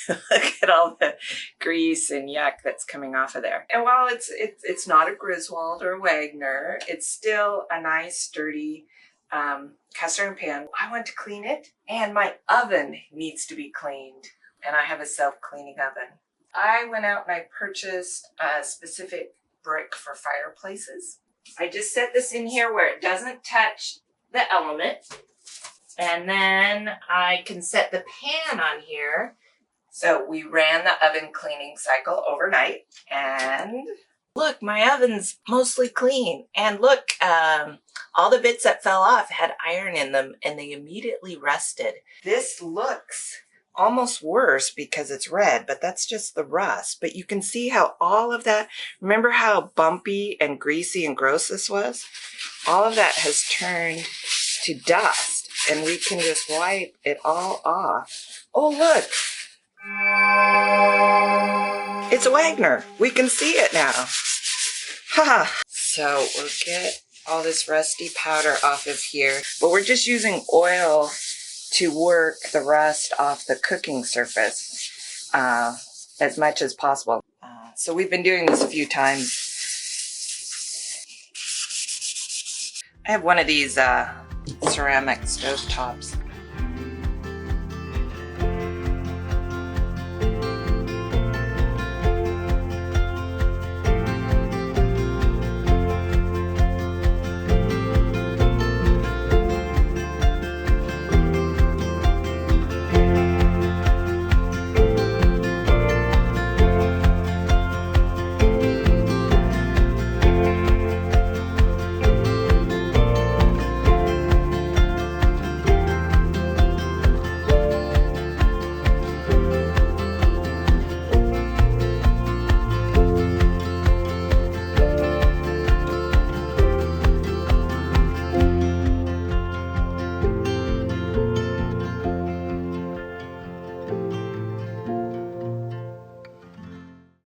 Look at all the grease and yuck that's coming off of there. And while it's not a Griswold or a Wagner, it's still a nice sturdy cast iron pan. I want to clean it, and my oven needs to be cleaned, and I have a self-cleaning oven. I went out and I purchased a specific brick for fireplaces. I just set this in here where it doesn't touch the element, and then I can set the pan on here. So we ran the oven cleaning cycle overnight, and look, my oven's mostly clean. And look, all the bits that fell off had iron in them, and they immediately rusted. This looks almost worse because it's red, but that's just the rust. But you can see how all of that, remember how bumpy and greasy and gross this was? All of that has turned to dust, and we can just wipe it all off. Oh, look. It's a Wagner. We can see it now. Ha! So we'll get all this rusty powder off of here, but we're just using oil to work the rust off the cooking surface as much as possible. So we've been doing this a few times. I have one of these ceramic stove tops.